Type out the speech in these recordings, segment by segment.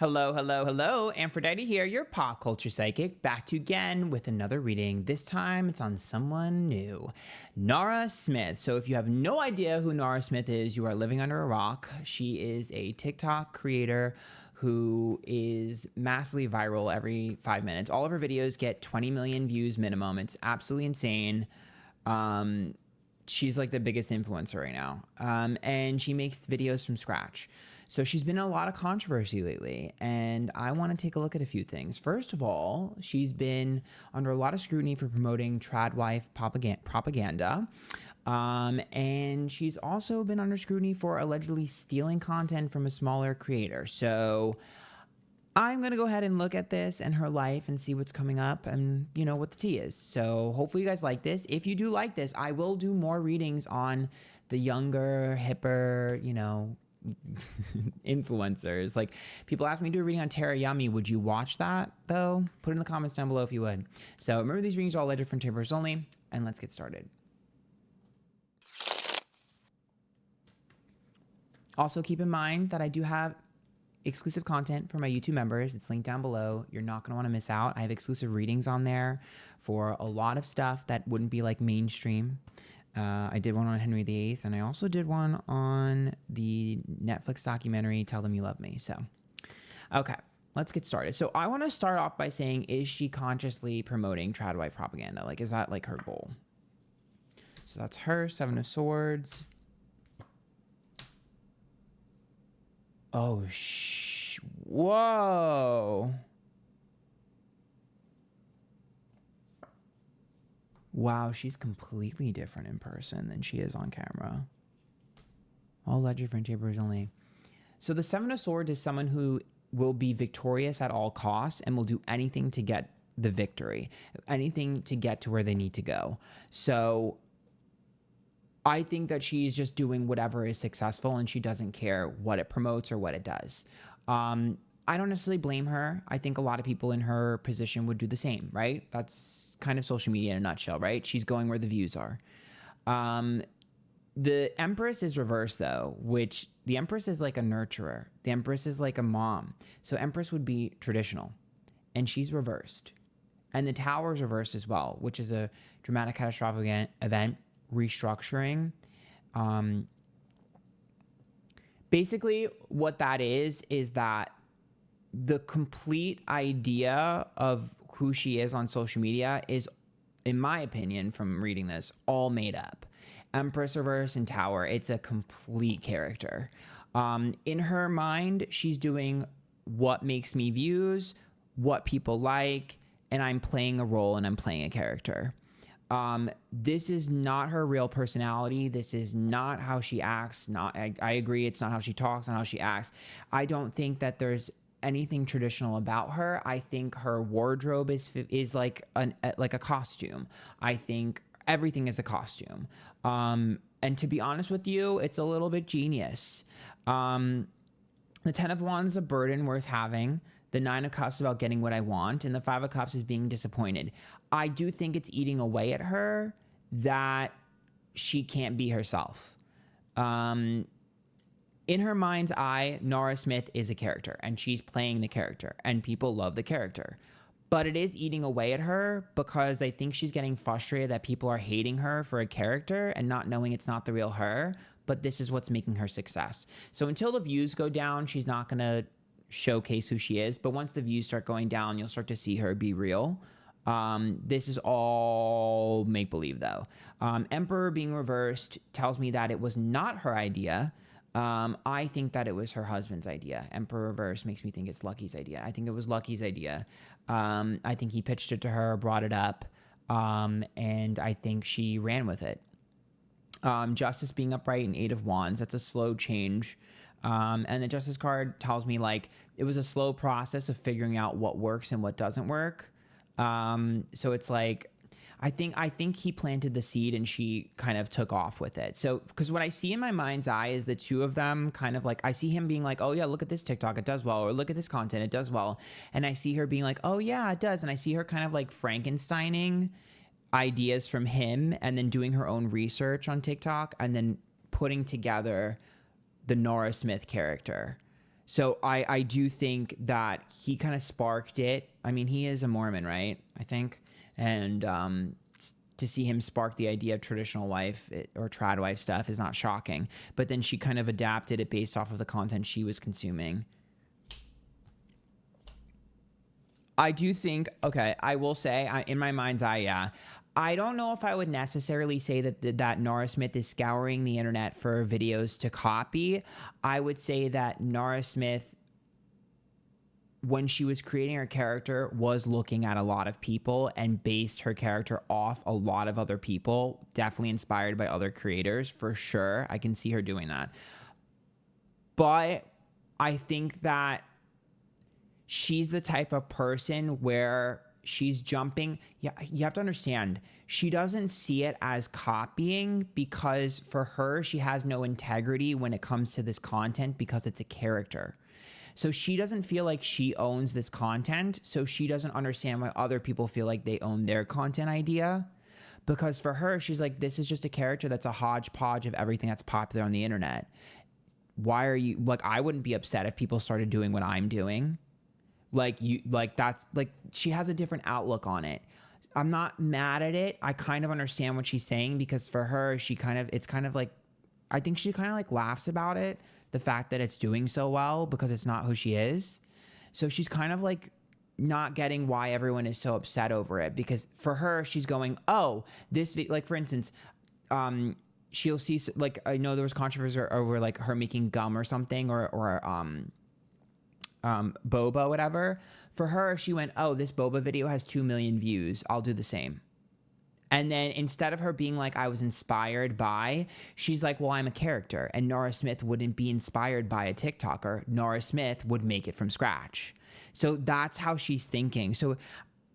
Hello, hello, hello. Antphrodite here, your pop culture psychic, back to you again with another reading. This time it's on someone new, Nara Smith. So if you have no idea who Nara Smith is, you are living under a rock. She is a TikTok creator who is massively viral every 5 minutes. All of her videos get 20 million views minimum. It's absolutely insane. She's like the biggest influencer right now. And she makes videos from scratch. So she's been in a lot of controversy lately, and I want to take a look at a few things. First of all, she's been under a lot of scrutiny for promoting TradWife propaganda. And she's also been under scrutiny for allegedly stealing content from a smaller creator. So I'm going to go ahead and look at this and her life and see what's coming up and, you know, what the tea is. So hopefully you guys like this. If you do like this, I will do more readings on the younger, hipper, you know, influencers. Like, people ask me to do a reading on Tara Yummy. Would you watch that though? Put it in the comments down below if you would. So remember, these readings are all legend from Tampers only, and let's get started. Also, keep in mind that I do have exclusive content for my YouTube members. It's linked down below. You're not going to want to miss out. I have exclusive readings on there for a lot of stuff that wouldn't be like mainstream. I did one on Henry VIII, and I also did one on the Netflix documentary, Tell Them You Love Me. So, okay, let's get started. So I want to start off by saying, is she consciously promoting TradWife propaganda? Like, is that like her goal? So that's her, Seven of Swords. Oh, whoa. Wow, she's completely different in person than she is on camera. All legend from Tampers only. So the Seven of Swords is someone who will be victorious at all costs and will do anything to get the victory, anything to get to where they need to go. So I think that she's just doing whatever is successful, and she doesn't care what it promotes or what it does. I don't necessarily blame her. I think a lot of people in her position would do the same, right? That's kind of social media in a nutshell, right? She's going where the views are. The Empress is reversed, though, which the Empress is like a nurturer. The Empress is like a mom. So Empress would be traditional, and she's reversed. And the Tower is reversed as well, which is a dramatic catastrophic event, restructuring. Basically, what that is that the complete idea of who she is on social media is, in my opinion, from reading this, all made up. Empress reverse and Tower, it's a complete character. In her mind, she's doing what makes me views, what people like, and I'm playing a role and I'm playing a character. This is not her real personality. This is not how she acts. I agree, it's not how she talks, not how she acts. I don't think that there's anything traditional about her. I think her wardrobe is like a costume. I think everything is a costume. And to be honest with you, it's a little bit genius. The Ten of Wands is a burden worth having. The Nine of Cups is about getting what I want, and the Five of Cups is being disappointed. I do think it's eating away at her that she can't be herself. In her mind's eye, Nara Smith is a character, and she's playing the character, and people love the character. But it is eating away at her because I think she's getting frustrated that people are hating her for a character and not knowing it's not the real her, but this is what's making her success. So until the views go down, she's not going to showcase who she is. But once the views start going down, you'll start to see her be real. This is all make-believe, though. Emperor being reversed tells me that it was not her idea. I think that it was her husband's idea. Emperor reverse makes me think it's Lucky's idea. I think it was Lucky's idea. I think he pitched it to her, brought it up, and I think she ran with it. Justice being upright and Eight of Wands, that's a slow change. And the Justice card tells me like it was a slow process of figuring out what works and what doesn't work. So it's like, I think he planted the seed and she kind of took off with it. So, because what I see in my mind's eye is the two of them kind of like, I see him being like, oh yeah, look at this TikTok, it does well. Or look at this content, it does well. And I see her being like, oh yeah, it does. And I see her kind of like Frankensteining ideas from him and then doing her own research on TikTok and then putting together the Nara Smith character. So I do think that he kind of sparked it. I mean, he is a Mormon, right? I think. And to see him spark the idea of traditional wife or TradWife stuff is not shocking. But then she kind of adapted it based off of the content she was consuming. I do think, okay, I will say, in my mind's eye, yeah. I don't know if I would necessarily say that Nara Smith is scouring the internet for videos to copy. I would say that Nara Smith, when she was creating her character, was looking at a lot of people and based her character off a lot of other people, definitely inspired by other creators, for sure. I can see her doing that. But I think that she's the type of person where she's jumping. Yeah, you have to understand, she doesn't see it as copying because for her, she has no integrity when it comes to this content because it's a character. So she doesn't feel like she owns this content. So she doesn't understand why other people feel like they own their content idea. Because for her, she's like, this is just a character that's a hodgepodge of everything that's popular on the internet. Why are you, like, I wouldn't be upset if people started doing what I'm doing. Like, you, like, that's, like, she has a different outlook on it. I'm not mad at it. I kind of understand what she's saying because for her, it's kind of like, I think she kind of like laughs about it, the fact that it's doing so well because it's not who she is. So she's kind of like not getting why everyone is so upset over it because for her, she's going, oh, like, for instance, she'll see, like, I know there was controversy over like her making gum or something or boba, whatever. For her, she went, oh, this boba video has 2 million views. I'll do the same. And then instead of her being like, I was inspired by, she's like, well, I'm a character. And Nara Smith wouldn't be inspired by a TikToker. Nara Smith would make it from scratch. So that's how she's thinking. So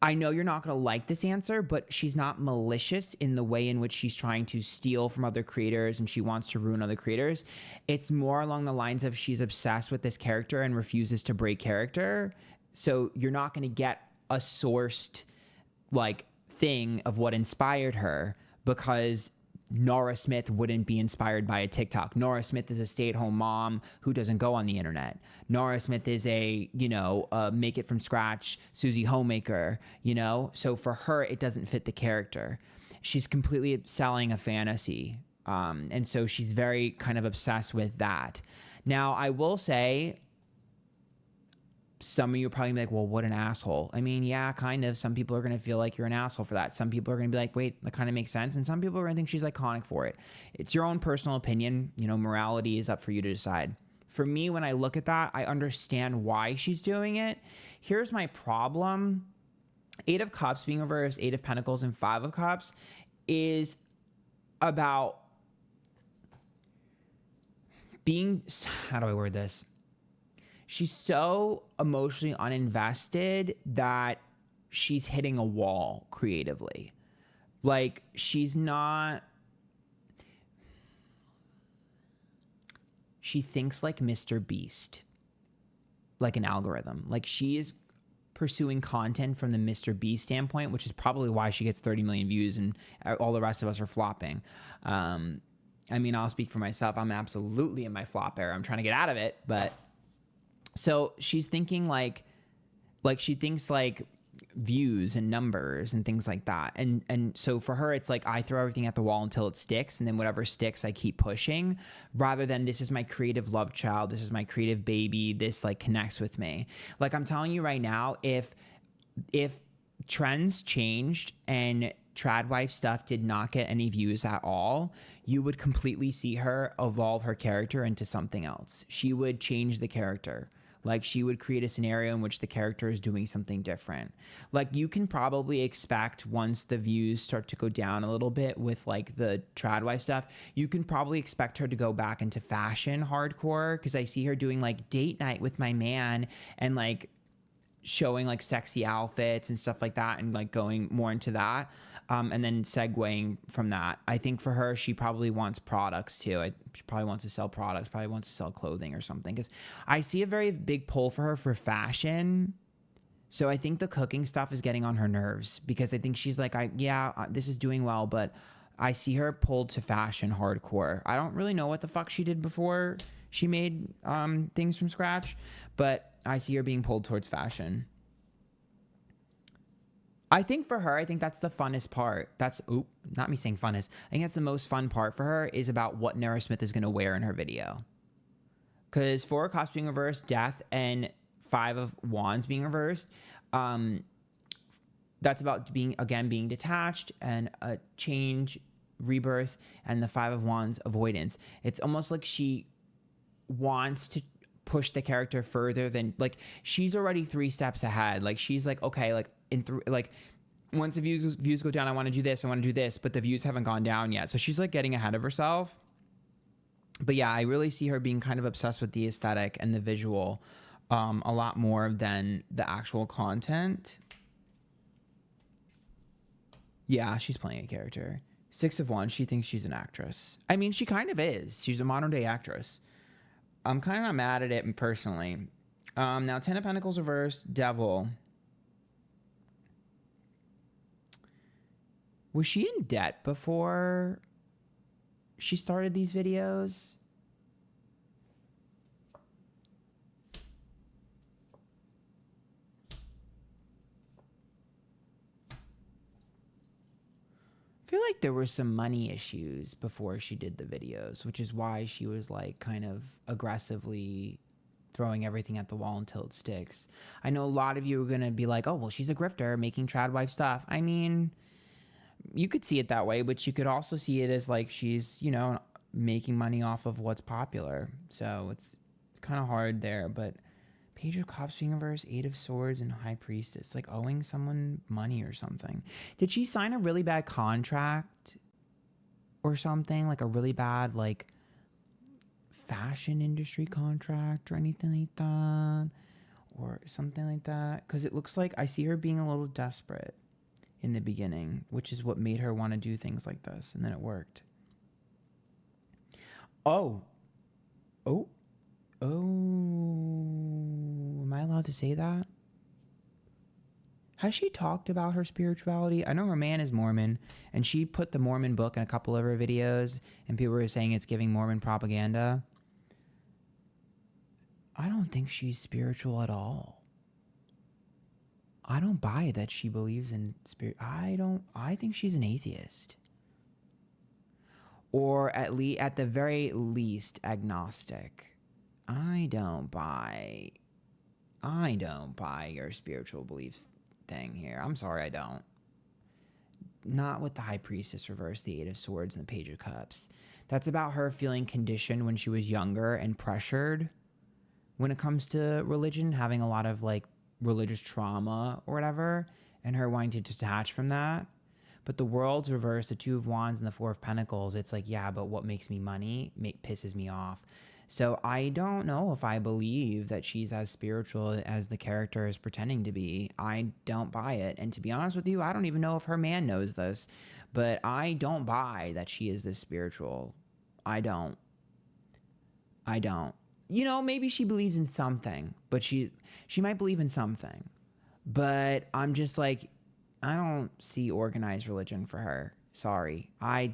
I know you're not going to like this answer, but she's not malicious in the way in which she's trying to steal from other creators and she wants to ruin other creators. It's more along the lines of she's obsessed with this character and refuses to break character. So you're not going to get a sourced like thing of what inspired her because Nara Smith wouldn't be inspired by a TikTok. Nara Smith is a stay-at-home mom who doesn't go on the internet. Nara Smith is a, make it from scratch Susie homemaker, So for her, it doesn't fit the character. She's completely selling a fantasy. And so she's very kind of obsessed with that. Now, I will say, some of you are probably like, well, what an asshole. I mean, yeah, kind of. Some people are going to feel like you're an asshole for that. Some people are going to be like, wait, that kind of makes sense. And some people are going to think she's iconic for it. It's your own personal opinion. Morality is up for you to decide. For me, when I look at that, I understand why she's doing it. Here's my problem. 8 of Cups being reversed, 8 of Pentacles, and 5 of Cups is about being, how do I word this? She's so emotionally uninvested that she's hitting a wall creatively. Like, she's not... She thinks like Mr. Beast, like an algorithm. Like, she is pursuing content from the Mr. Beast standpoint, which is probably why she gets 30 million views and all the rest of us are flopping. I mean, I'll speak for myself. I'm absolutely in my flop era. I'm trying to get out of it, but... So she's thinking like she thinks like views and numbers and things like that. And so for her, it's like, I throw everything at the wall until it sticks. And then whatever sticks, I keep pushing rather than this is my creative love child. This is my creative baby. This like connects with me. Like, I'm telling you right now, if trends changed and TradWife stuff did not get any views at all, you would completely see her evolve her character into something else. She would change the character. Like, she would create a scenario in which the character is doing something different. Like, you can probably expect once the views start to go down a little bit with like the TradWife stuff, you can probably expect her to go back into fashion hardcore, because I see her doing like date night with my man and like showing like sexy outfits and stuff like that and like going more into that. And then segueing from that, I think for her, she probably wants products too. She probably wants to sell products, probably wants to sell clothing or something. Because I see a very big pull for her for fashion. So I think the cooking stuff is getting on her nerves because I think she's like, this is doing well, but I see her pulled to fashion hardcore. I don't really know what the fuck she did before she made things from scratch, but I see her being pulled towards fashion. I think for her, I think that's the funnest part. That's, not me saying funnest. I think that's the most fun part for her is about what Nara Smith is going to wear in her video. Because 4 of Cups being reversed, Death, and 5 of Wands being reversed, that's about being detached and a change, rebirth, and the 5 of Wands, avoidance. It's almost like she wants to push the character further than, like, she's already 3 steps ahead. Like, she's like, okay, like, once the views go down, I want to do this, but the views haven't gone down yet. So she's like getting ahead of herself. But yeah, I really see her being kind of obsessed with the aesthetic and the visual a lot more than the actual content. Yeah, she's playing a character. 6 of Wands, she thinks she's an actress. I mean, she kind of is. She's a modern day actress. I'm kind of not mad at it personally. Now, 10 of Pentacles reversed, Devil. Was she in debt before she started these videos? I feel like there were some money issues before she did the videos, which is why she was like kind of aggressively throwing everything at the wall until it sticks. I know a lot of you are going to be like, oh, well, she's a grifter making TradWife stuff. I mean, you could see it that way, but you could also see it as like she's, you know, making money off of what's popular. So it's kind of hard there. But Page of Cups being reversed, 8 of Swords, and High Priestess, like owing someone money or something. Did she sign a really bad contract or something? Like a really bad, like, fashion industry contract or anything like that? Or something like that? Because it looks like I see her being a little desperate in the beginning, which is what made her want to do things like this, and then it worked. Oh, am I allowed to say that? Has she talked about her spirituality? I know her man is Mormon, and she put the Mormon book in a couple of her videos, and people were saying it's giving Mormon propaganda. I don't think she's spiritual at all. I don't buy that she believes in spirit. I think she's an atheist. Or at the very least, agnostic. I don't buy your spiritual belief thing here. I'm sorry, I don't. Not with the High Priestess reverse, the 8 of Swords, and the Page of Cups. That's about her feeling conditioned when she was younger and pressured when it comes to religion, having a lot of like religious trauma or whatever, and her wanting to detach from that. But the World's reversed, the 2 of Wands and the 4 of Pentacles. It's like, yeah, but what makes me money pisses me off. So I don't know if I believe that she's as spiritual as the character is pretending to be. I don't buy it. And to be honest with you, I don't even know if her man knows this, but I don't buy that she is this spiritual. I don't. You know, maybe she believes in something, but she might believe in something. But I'm just like, I don't see organized religion for her. Sorry. I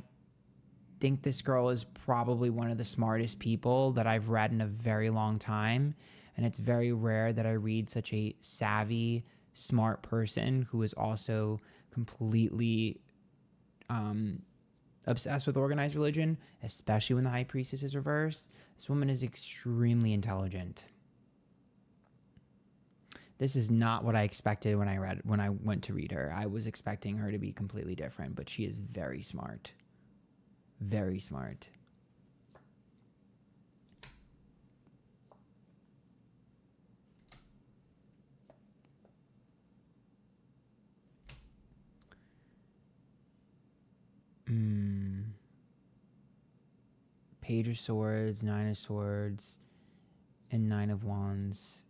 think this girl is probably one of the smartest people that I've read in a very long time. And it's very rare that I read such a savvy, smart person who is also completely obsessed with organized religion, especially when the High Priestess is reversed. This woman is extremely intelligent. This is not what I expected when I went to read her. I was expecting her to be completely different, but she is very smart. Very smart. Page of Swords, 9 of Swords, and 9 of Wands.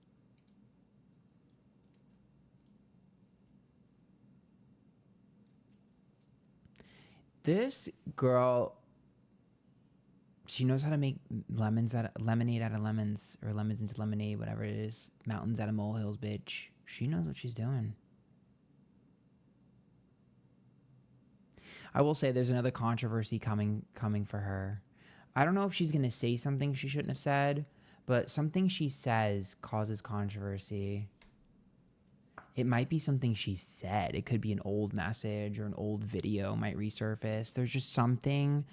This girl, she knows how to make lemonade out of lemons, or lemons into lemonade, whatever it is. Mountains out of molehills, bitch. She knows what she's doing. I will say there's another controversy coming for her. I don't know if she's going to say something she shouldn't have said, but something she says causes controversy. It might be something she said. It could be an old message or an old video might resurface. There's just something.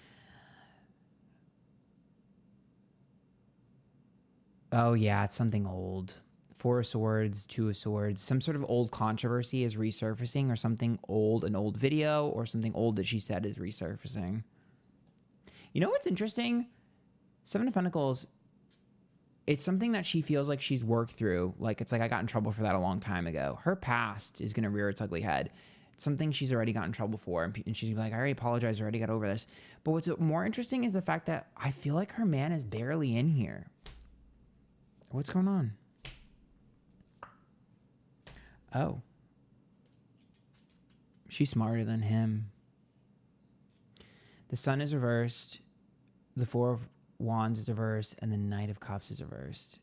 Oh, yeah, it's something old. 4 of Swords, 2 of Swords. Some sort of old controversy is resurfacing, or something old, an old video, or something old that she said is resurfacing. You know what's interesting? 7 of Pentacles, it's something that she feels like she's worked through. Like, it's like, I got in trouble for that a long time ago. Her past is going to rear its ugly head. It's something she's already got in trouble for. And she's like, I already apologized, I already got over this. But what's more interesting is the fact that I feel like her man is barely in here. What's going on? Oh. She's smarter than him. The Sun is reversed. The 4 of Wands is reversed. And the Knight of Cups is reversed.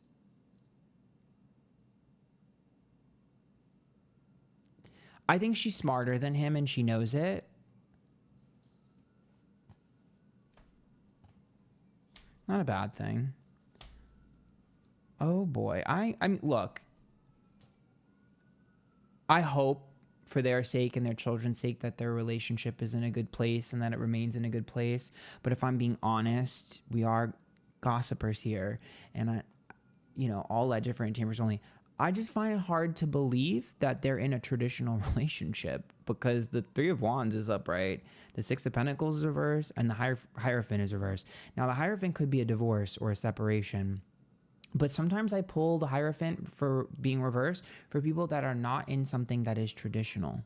I think she's smarter than him and she knows it. Not a bad thing. Oh boy. I mean, look. I hope for their sake and their children's sake that their relationship is in a good place and that it remains in a good place. But if I'm being honest, we are gossipers here. And all legend for entertainers only. I just find it hard to believe that they're in a traditional relationship because the 3 of Wands is upright. The 6 of Pentacles is reversed and the Hierophant is reversed. Now, the Hierophant could be a divorce or a separation. But sometimes I pull the Hierophant for being reversed for people that are not in something that is traditional.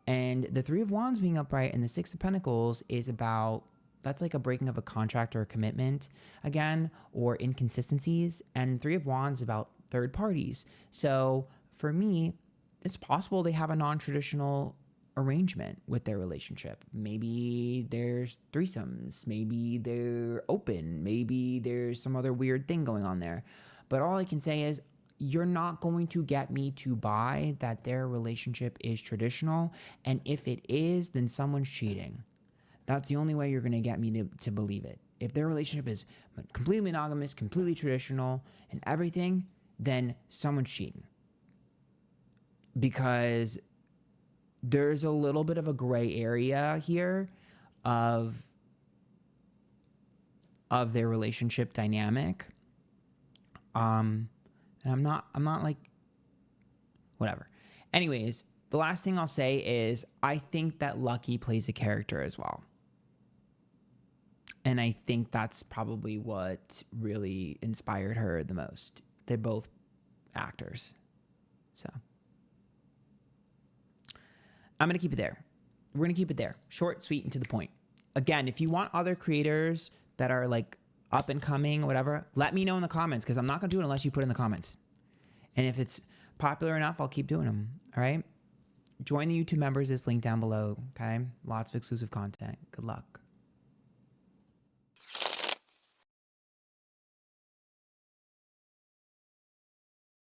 And the 3 of Wands being upright and the 6 of Pentacles is about, that's like a breaking of a contract or a commitment again, or inconsistencies. And 3 of Wands about third parties. So for me, it's possible they have a non-traditional arrangement with their relationship. Maybe there's threesomes, maybe they're open, maybe there's some other weird thing going on there. But all I can say is you're not going to get me to buy that their relationship is traditional. And if it is, then someone's cheating. That's the only way you're going to get me to believe it. If their relationship is completely monogamous, completely traditional, and everything, then someone's cheating. Because there's a little bit of a gray area here of their relationship dynamic. And I'm not like, whatever. Anyways, the last thing I'll say is I think that Lucky plays a character as well. And I think that's probably what really inspired her the most. They're both actors. So I'm going to keep it there. We're going to keep it there. Short, sweet, and to the point. Again, if you want other creators that are like up and coming, whatever, let me know in the comments because I'm not going to do it unless you put it in the comments. And if it's popular enough, I'll keep doing them. All right? Join the YouTube members. It's linked down below. Okay? Lots of exclusive content. Good luck.